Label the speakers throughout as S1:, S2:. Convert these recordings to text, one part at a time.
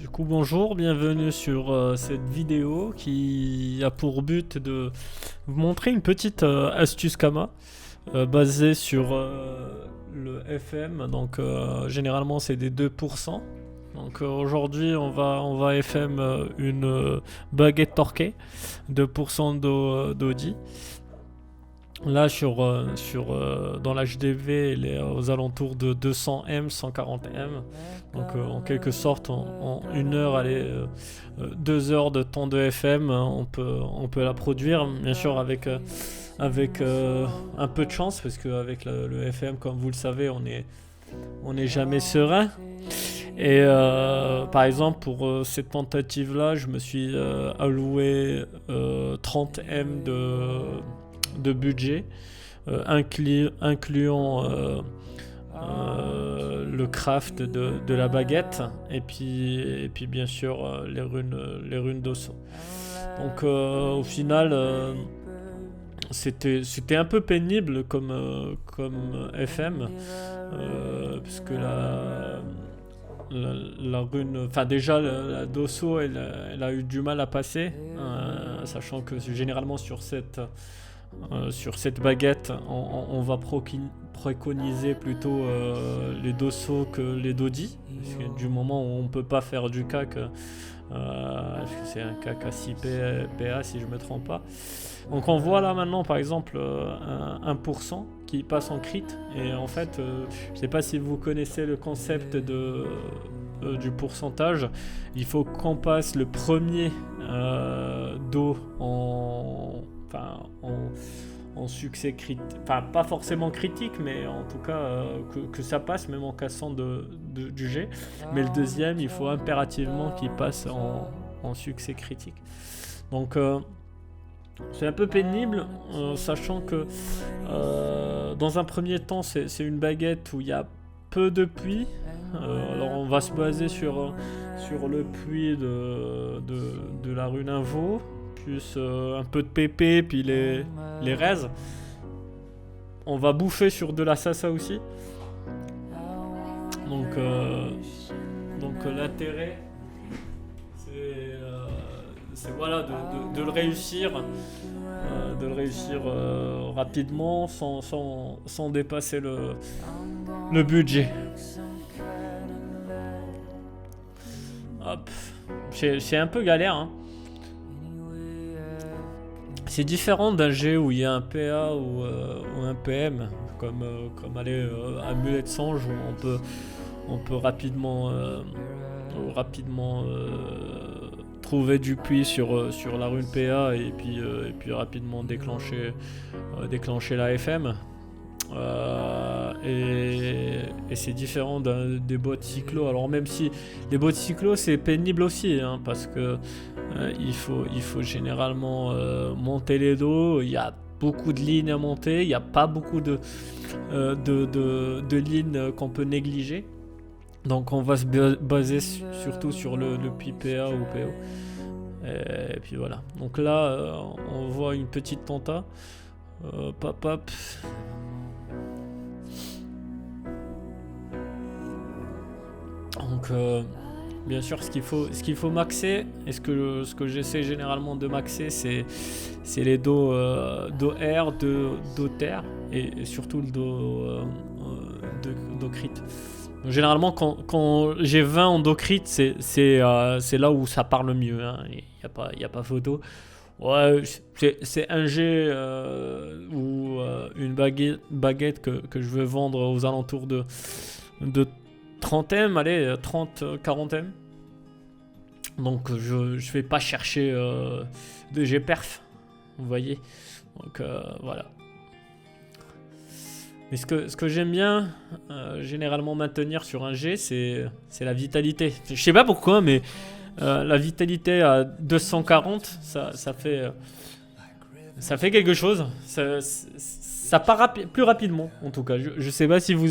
S1: Du coup, bonjour, bienvenue sur cette vidéo qui a pour but de vous montrer une petite astuce Kama basée sur le FM. Donc, généralement, c'est des 2%. Donc, aujourd'hui, on va FM une baguette torquée, 2% d'Audi. Là, dans l'HDV, elle est aux alentours de 200 M, 140 M. Donc, en quelque sorte, en 1 heure, allez, 2 heures de temps de FM, on peut la produire. Bien sûr, avec un peu de chance, parce qu'avec le FM, comme vous le savez, on n'est jamais serein. Et par exemple, pour cette tentative-là, je me suis alloué 30 M de budget, incluant le craft de la baguette et puis bien sûr les runes d'osso. Donc au final c'était un peu pénible comme FM puisque la rune, enfin déjà la d'osso elle a eu du mal à passer, sachant que généralement sur cette baguette, on va préconiser plutôt les dosso que les dodi, parce que du moment où on peut pas faire du CAC, parce que c'est un CAC à 6 PA si je me trompe pas. Donc on voit là maintenant par exemple un 1% qui passe en crit, et en fait je sais pas si vous connaissez le concept du pourcentage. Il faut qu'on passe le premier do en succès critique, enfin pas forcément critique, mais en tout cas que ça passe même en cassant du G. Mais le deuxième, il faut impérativement qu'il passe en succès critique. Donc c'est un peu pénible, sachant que dans un premier temps c'est une baguette où il y a peu de puits. Alors on va se baser sur le puits de la rune Invo, plus un peu de PP, puis les raises. On va bouffer sur de la Sasa aussi. Donc l'intérêt, c'est voilà, de le réussir, rapidement sans dépasser le budget. Hop. C'est un peu galère, hein. C'est différent d'un G où il y a un PA ou un PM, comme aller à Mulet de Sange, où on peut rapidement trouver du puits sur la rune PA et puis rapidement déclencher la FM. Et c'est différent des bots cyclo. Alors même si les bots cyclo c'est pénible aussi, hein, parce que il faut généralement monter les dos. Il y a beaucoup de lignes à monter, il n'y a pas beaucoup de lignes qu'on peut négliger. Donc on va se baser surtout sur le puits PA ou PO. Et puis voilà. Donc là on voit une petite tenta. Hop. Donc bien sûr ce qu'il faut maxer, et ce que j'essaie généralement de maxer, c'est les do R, do terre, et surtout le do crit. Donc, généralement quand j'ai 20 en do crit, c'est là où ça part le mieux, hein. Il y a pas photo. Ouais, c'est un G ou une baguette que je veux vendre aux alentours de 30 M, allez, 30-40 M. Donc je vais pas chercher de G perf, vous voyez. Donc voilà. Mais ce que j'aime bien généralement maintenir sur un G, c'est la vitalité. Je sais pas pourquoi, mais la vitalité à 240, ça fait quelque chose. Ça part plus rapidement, en tout cas. Je sais pas si vous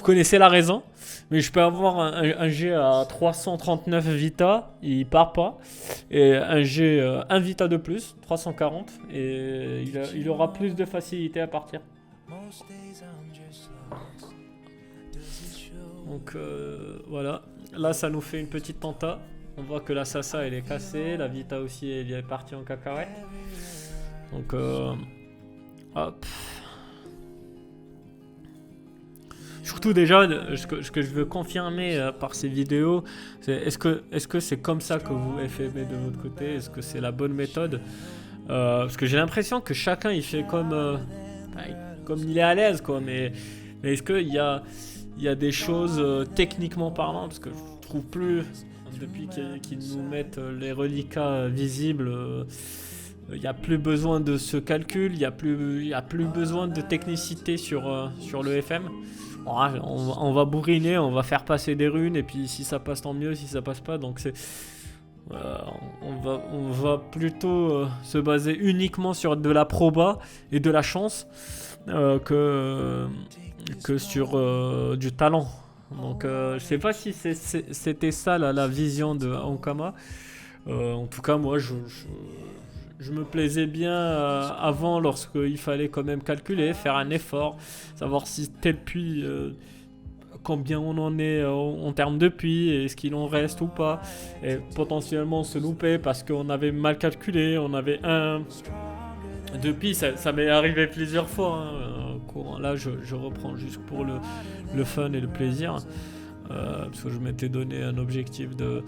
S1: connaissez la raison, mais je peux avoir un G à 339 Vita, il part pas, et un G 1 Vita de plus, 340, et il aura plus de facilité à partir. Donc voilà, là ça nous fait une petite tenta. On voit que la Sasa elle est cassée, la Vita aussi elle est partie en cacahuète. Donc hop. Surtout déjà, ce que je veux confirmer par ces vidéos, c'est est-ce que c'est comme ça que vous FMez de votre côté? Est-ce que c'est la bonne méthode? Parce que j'ai l'impression que chacun il fait comme il est à l'aise quoi. Mais est-ce qu'il y a des choses techniquement parlant? Parce que je trouve plus, depuis qu'ils nous mettent les reliquats visibles, il n'y a plus besoin de ce calcul, il n'y a plus besoin de technicité sur le FM. On va bourriner, on va faire passer des runes, et puis si ça passe tant mieux, si ça passe pas, donc c'est... on va plutôt se baser uniquement sur de la proba et de la chance que sur du talent. Donc je sais pas si c'était ça la vision de Ankama. En tout cas moi je me plaisais bien avant, lorsqu'il fallait quand même calculer, faire un effort, savoir si tel puits, combien on en est en termes de puits, est-ce qu'il en reste ou pas, et potentiellement se louper parce qu'on avait mal calculé, on avait un de puits, ça m'est arrivé plusieurs fois. Là je reprends juste pour le fun et le plaisir. Parce que je m'étais donné un objectif de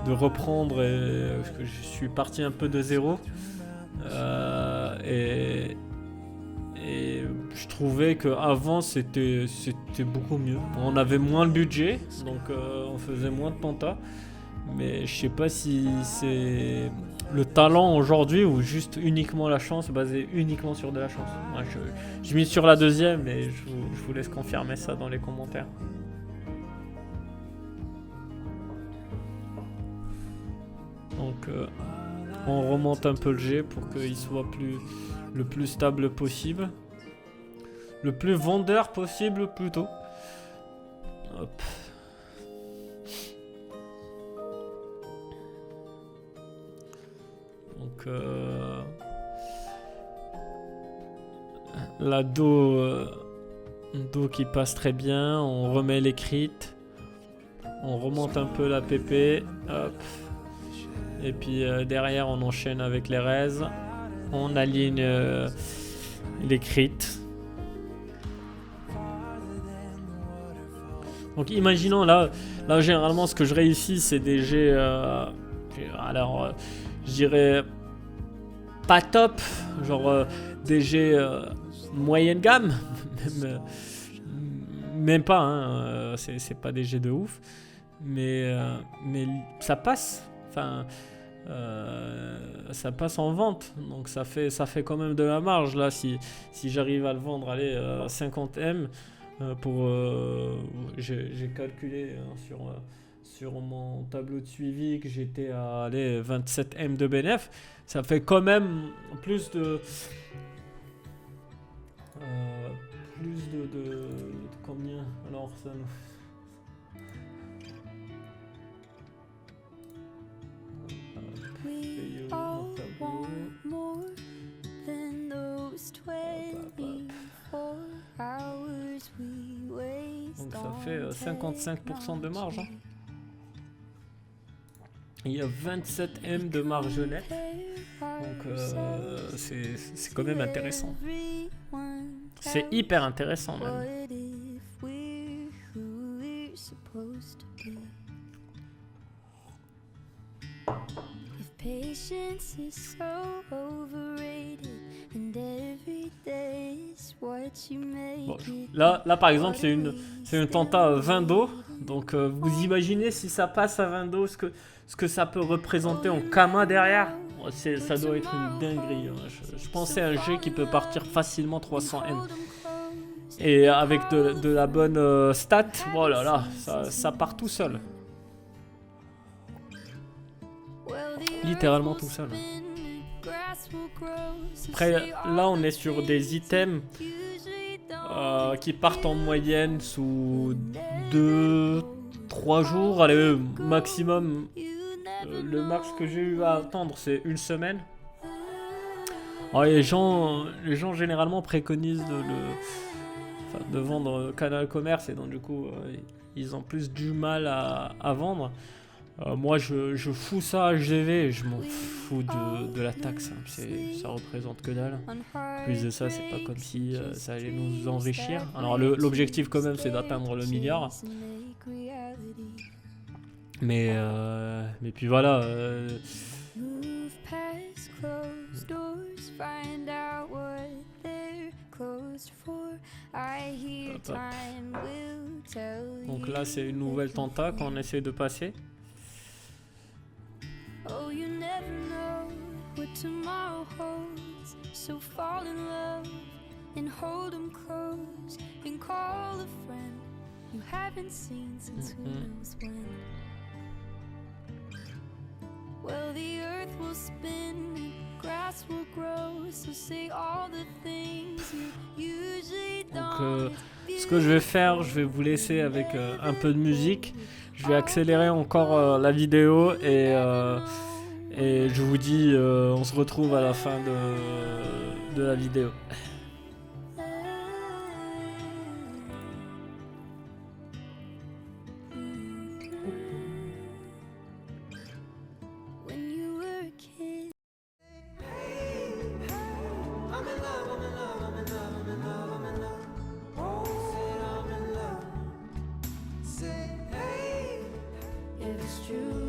S1: reprendre, parce que je suis parti un peu de zéro. Et je trouvais qu'avant c'était beaucoup mieux. On avait moins de budget, donc on faisait moins de penta. Mais je sais pas si c'est le talent aujourd'hui ou juste uniquement la chance, basé uniquement sur de la chance. Moi, je mise sur la deuxième, et je vous laisse confirmer ça dans les commentaires. Donc on remonte un peu le G pour qu'il soit le plus stable possible. Le plus vendeur possible plutôt. Hop. Donc la Do qui passe très bien. On remet les crits. On remonte un peu la PP. Hop. Et puis derrière on enchaîne avec les raises. On aligne les crits. Donc imaginons là généralement ce que je réussis c'est des G alors je dirais pas top, genre des G moyenne gamme, même pas hein, c'est pas des G de ouf, mais ça passe. Enfin, ça passe en vente, donc ça fait quand même de la marge là. Si j'arrive à le vendre, allez, 50M pour j'ai calculé sur mon tableau de suivi que j'étais à aller 27M de bénéf, ça fait quand même plus de combien alors ça nous... Donc ça fait 55% de marge. Hein. Il y a 27M de marge nette. Donc c'est quand même intéressant. C'est hyper intéressant même. Bon, là par exemple c'est une tenta 20 d'eau. Donc vous imaginez si ça passe à 20 d'eau ce que ça peut représenter en Kama derrière. Ça doit être une dinguerie. Hein. Je pensais à un G qui peut partir facilement 300M. Et avec de la bonne stat, oh là là, ça part tout seul. Littéralement tout seul. Après là on est sur des items qui partent en moyenne sous 2-3 jours. Allez, maximum, le max que j'ai eu à attendre c'est une semaine. Alors, les gens généralement préconisent de vendre Canal Commerce, et donc du coup ils ont plus du mal à vendre. Moi, je fous ça HDV et je m'en fous de la taxe. Hein. Ça représente que dalle. Plus de ça, c'est pas comme si ça allait nous enrichir. Alors, l'objectif, quand même, c'est d'atteindre le milliard. Mais puis voilà. Hop, hop. Donc là, c'est une nouvelle tenta qu'on essaie de passer. Oh, you never know what tomorrow holds. So fall in love and hold 'em close and call a friend you haven't seen since who knows when. Well, the earth will spin, grass will grow, so say all the things you usually don't. Donc, ce que je vais faire, je vais vous laisser avec un peu de musique. Je vais accélérer encore la vidéo et je vous dis, on se retrouve à la fin de la vidéo.
S2: It's true.